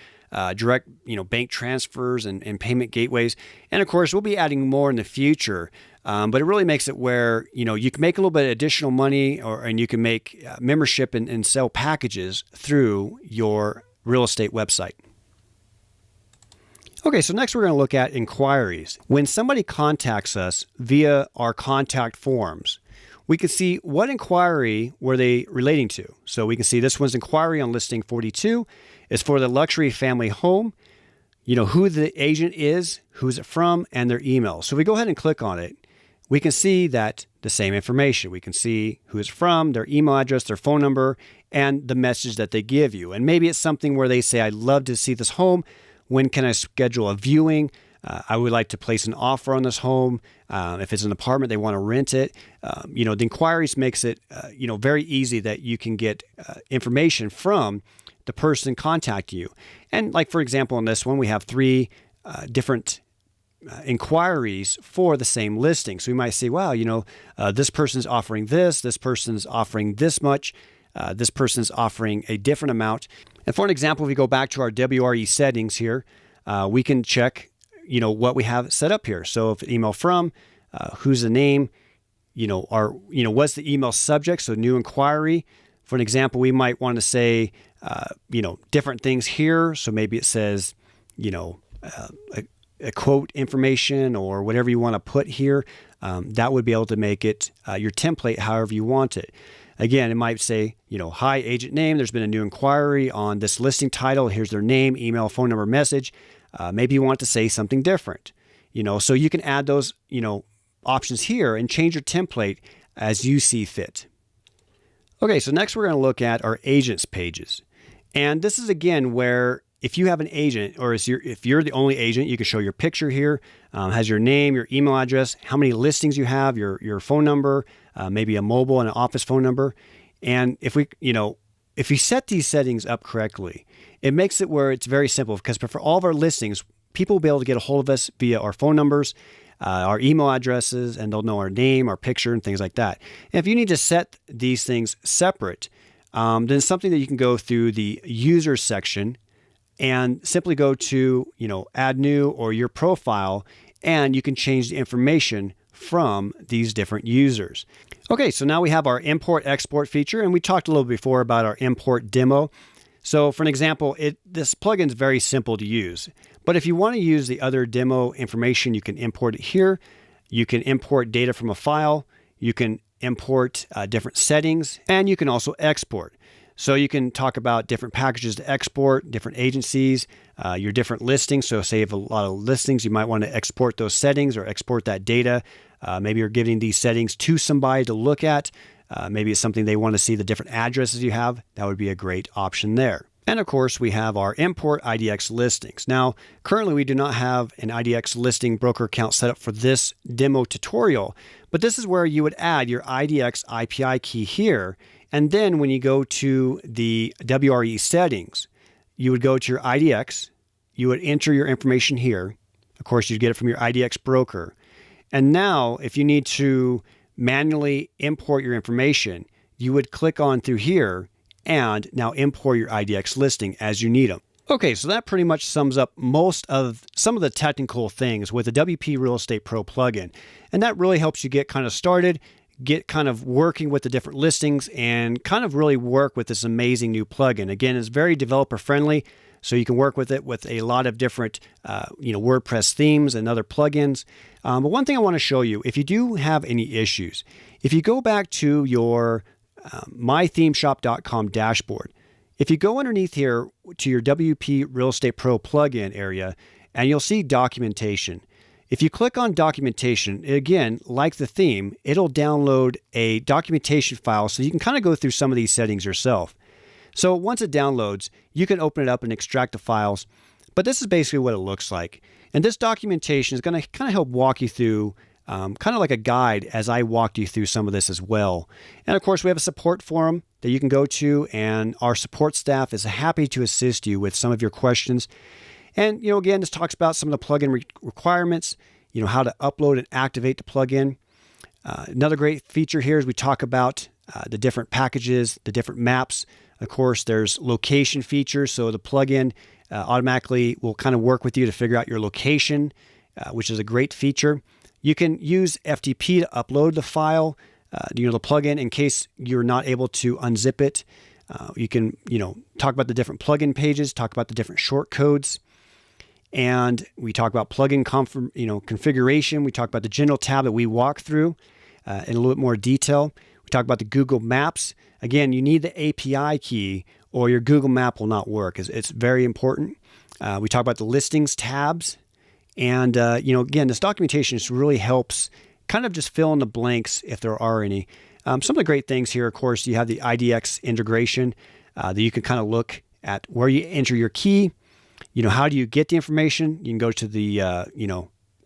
direct, bank transfers and payment gateways. And of course, we'll be adding more in the future. But it really makes it where, you can make a little bit of additional money and you can make membership and sell packages through your real estate website. Okay, so next we're going to look at inquiries. When somebody contacts us via our contact forms, we can see what inquiry were they relating to. So we can see this one's inquiry on listing 42 is for the luxury family home, who the agent is, who's it from, and their email. So if we go ahead and click on it, we can see that the same information. We can see who it's from, their email address, their phone number, and the message that they give you. And maybe it's something where they say, I'd love to see this home. When can I schedule a viewing? I would like to place an offer on this home. If it's an apartment, they want to rent it. The inquiries makes it, very easy that you can get information from the person contacting you. And like, for example, in this one, we have three different inquiries for the same listing. So we might say, wow, this person's offering this person's offering this much, this person's offering a different amount. And for an example, if we go back to our WRE settings here, we can check, what we have set up here. So if email from, who's the name, what's the email subject? So new inquiry. For an example, we might want to say, different things here. So maybe it says, a quote information or whatever you want to put here. That would be able to make it your template however you want it. Again, it might say, hi, agent name. There's been a new inquiry on this listing title. Here's their name, email, phone number, message. Maybe you want to say something different. So you can add those, options here and change your template as you see fit. Okay, so next we're going to look at our agents pages. And this is again where if you have an agent, or if you're the only agent, you can show your picture here, has your name, your email address, how many listings you have, your phone number, maybe a mobile and an office phone number. And if you set these settings up correctly, it makes it where it's very simple, because for all of our listings, people will be able to get a hold of us via our phone numbers, our email addresses, and they'll know our name, our picture, and things like that. And if you need to set these things separate, then it's something that you can go through the users section and simply go to, add new or your profile, and you can change the information from these different users. Okay, so now we have our import export feature, and we talked a little before about our import demo. So for an example, this plugin is very simple to use, but if you want to use the other demo information, you can import it here. You can import data from a file. You can import different settings, and you can also export. So you can talk about different packages to export, different agencies, your different listings. So say you have a lot of listings, you might want to export those settings or export that data. Maybe you're giving these settings to somebody to look at. Maybe it's something they want to see the different addresses you have. That would be a great option there. And of course, we have our import IDX listings. Now, currently we do not have an IDX listing broker account set up for this demo tutorial, but this is where you would add your IDX IPI key here. And then when you go to the WRE settings, you would go to your IDX, you would enter your information here. Of course, you'd get it from your IDX broker. And now if you need to manually import your information, you would click on through here and now import your IDX listing as you need them. Okay, so that pretty much sums up some of the technical things with the WP Real Estate Pro plugin. And that really helps you get kind of started, get kind of working with the different listings, and kind of really work with this amazing new plugin. Again, it's very developer friendly, so you can work with it with a lot of different WordPress themes and other plugins. But one thing I want to show you, if you do have any issues, if you go back to your mythemeshop.com dashboard, if you go underneath here to your WP Real Estate Pro plugin area, and you'll see documentation. If you click on documentation, again, like the theme, it'll download a documentation file so you can kind of go through some of these settings yourself. So once it downloads, you can open it up and extract the files. But this is basically what it looks like. And this documentation is going to kind of help walk you through kind of like a guide as I walked you through some of this as well. And of course, we have a support forum that you can go to, and our support staff is happy to assist you with some of your questions. And, again, this talks about some of the plugin requirements, how to upload and activate the plugin. Another great feature here is we talk about the different packages, the different maps. Of course, there's location features. So the plugin automatically will kind of work with you to figure out your location, which is a great feature. You can use FTP to upload the file, the plugin, in case you're not able to unzip it. You can, talk about the different plugin pages, talk about the different short codes. And we talk about plugin configuration. We talk about the general tab that we walk through in a little bit more detail. We talk about the Google Maps. Again, you need the API key or your Google Map will not work. It's very important. We talk about the listings tabs. And, again, this documentation just really helps kind of just fill in the blanks if there are any. Some of the great things here, of course, you have the IDX integration that you can kind of look at where you enter your key. How do you get the information? You can go to the,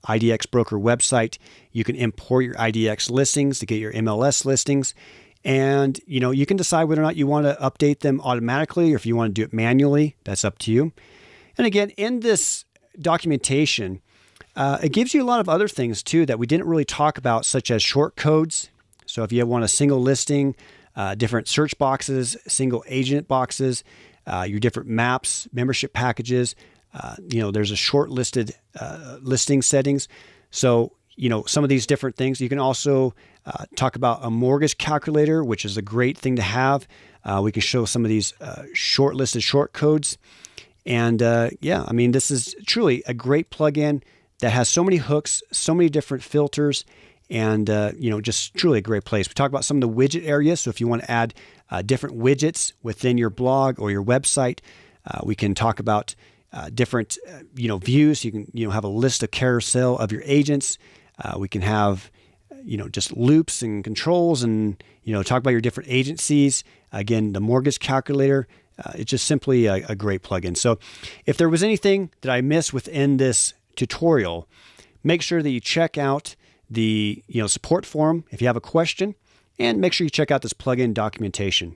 IDX broker website. You can import your IDX listings to get your MLS listings. And, you can decide whether or not you want to update them automatically or if you want to do it manually. That's up to you. And again, in this documentation, it gives you a lot of other things too that we didn't really talk about, such as short codes. So if you want a single listing, different search boxes, single agent boxes, your different maps, membership packages, there's a short listed listing settings. So, some of these different things. You can also talk about a mortgage calculator, which is a great thing to have. We can show some of these short-listed short codes. And this is truly a great plugin that has so many hooks, so many different filters, and just truly a great place. We talk about some of the widget areas. So if you want to add different widgets within your blog or your website, we can talk about different views. You can have a list of carousel of your agents. We can have just loops and controls, and talk about your different agencies. Again, the mortgage calculator. It's just simply a great plugin. So if there was anything that I missed within this tutorial, make sure that you check out the support forum if you have a question, and make sure you check out this plugin documentation.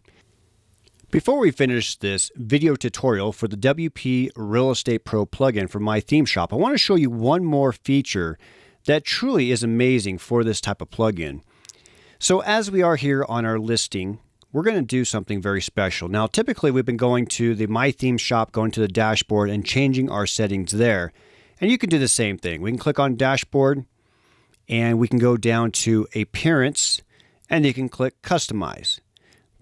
Before we finish this video tutorial for the WP Real Estate Pro plugin for My Theme Shop, I want to show you one more feature that truly is amazing for this type of plugin. So as we are here on our listing, we're going to do something very special. Now, typically we've been going to the My Theme Shop, going to the dashboard and changing our settings there. And you can do the same thing. We can click on dashboard and we can go down to appearance and you can click customize.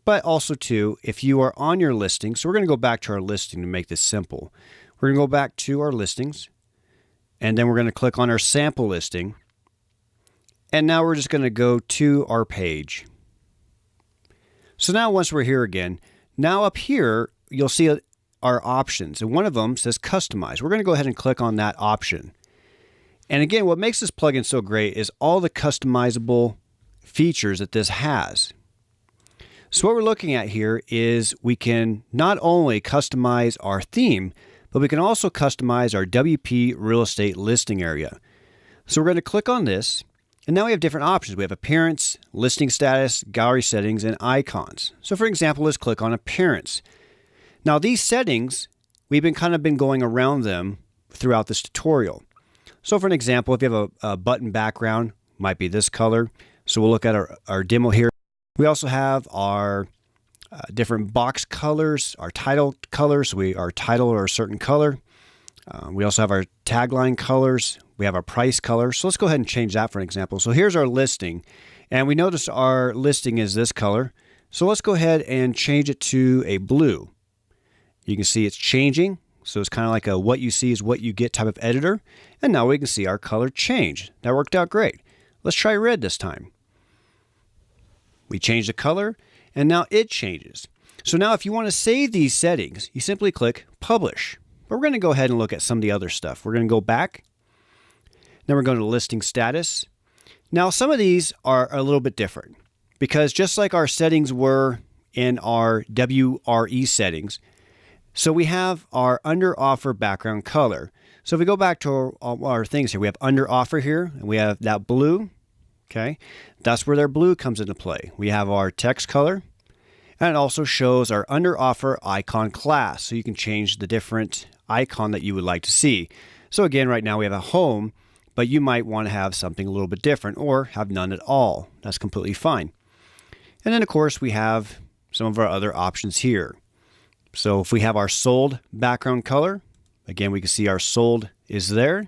But also too, if you are on your listing, so we're going to go back to our listing to make this simple. We're going to go back to our listings, and then we're going to click on our sample listing. And now we're just going to go to our page. So now once we're here again, now up here, you'll see our options. And one of them says customize. We're going to go ahead and click on that option. And again, what makes this plugin so great is all the customizable features that this has. So what we're looking at here is we can not only customize our theme, but we can also customize our WP real estate listing area. So we're going to click on this, and now we have different options. We have appearance, listing status, gallery settings, and icons. So for example, let's click on appearance. Now these settings, we've been going around them throughout this tutorial. So for an example, if you have a button background, might be this color. So we'll look at our demo here. We also have our different box colors, our title colors. So our title are a certain color. We also have our tagline colors. We have our price color. So let's go ahead and change that for an example. So here's our listing. And we notice our listing is this color. So let's go ahead and change it to a blue. You can see it's changing. So it's kind of like a what you see is what you get type of editor. And now we can see our color change. That worked out great. Let's try red this time. We change the color, and now it changes. So now if you want to save these settings, you simply click Publish. But we're going to go ahead and look at some of the other stuff. We're going to go back. Then we're going to Listing Status. Now some of these are a little bit different because just like our settings were in our WRE settings, so we have our Under Offer background color. So if we go back to our things here, we have Under Offer here, and we have that blue. Okay, that's where their blue comes into play. We have our text color, and it also shows our Under Offer icon class. So you can change the different icon that you would like to see. So again, right now we have a home, but you might want to have something a little bit different or have none at all. That's completely fine. And then of course we have some of our other options here. So if we have our sold background color, again, we can see our sold is there.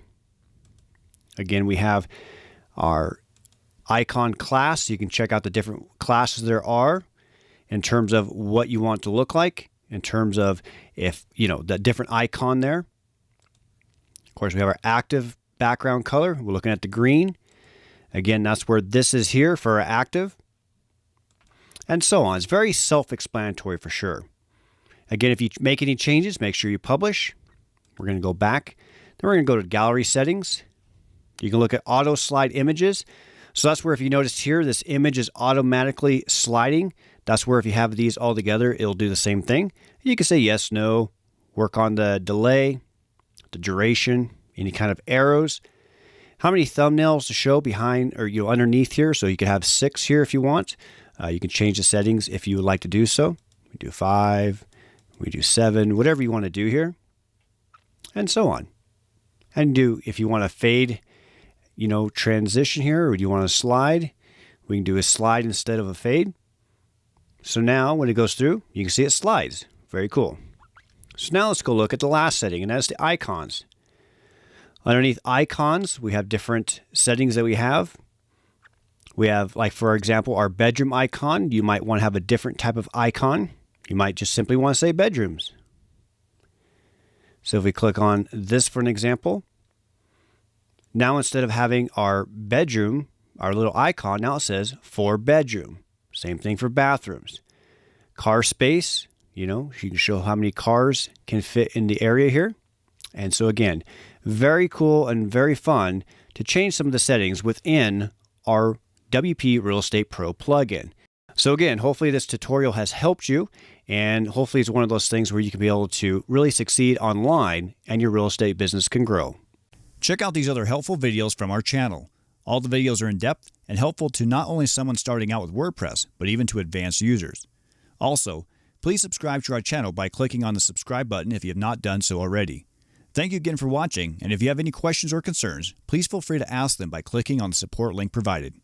Again, we have our icon class. You can check out the different classes there are in terms of what you want to look like, in terms of if, the different icon there. Of course, we have our active background color. We're looking at the green. Again, that's where this is here for our active. And so on. It's very self-explanatory for sure. Again, if you make any changes, make sure you publish. We're going to go back. Then we're going to go to gallery settings. You can look at auto slide images. So that's where if you notice here, this image is automatically sliding. That's where if you have these all together, it'll do the same thing. You can say yes, no, work on the delay, the duration, any kind of arrows, how many thumbnails to show behind or underneath here. So you can have 6 here if you want. You can change the settings if you would like to do so. We do 5, we do 7, whatever you want to do here, and so on. And if you want to fade, transition here, or do you want to slide? We can do a slide instead of a fade. So now when it goes through, you can see it slides. Very cool. So now let's go look at the last setting, and that's the icons. Underneath icons, we have different settings that we have. We have, like, for example, our bedroom icon. You might want to have a different type of icon. You might just simply want to say bedrooms. So if we click on this for an example, now instead of having our bedroom, our little icon, now it says for bedroom. Same thing for bathrooms. Car space, you can show how many cars can fit in the area here. And so again, very cool and very fun to change some of the settings within our WP Real Estate Pro plugin. So again, hopefully this tutorial has helped you, and hopefully it's one of those things where you can be able to really succeed online and your real estate business can grow. Check out these other helpful videos from our channel. All the videos are in depth and helpful to not only someone starting out with WordPress, but even to advanced users. Also, please subscribe to our channel by clicking on the subscribe button if you have not done so already. Thank you again for watching, and if you have any questions or concerns, please feel free to ask them by clicking on the support link provided.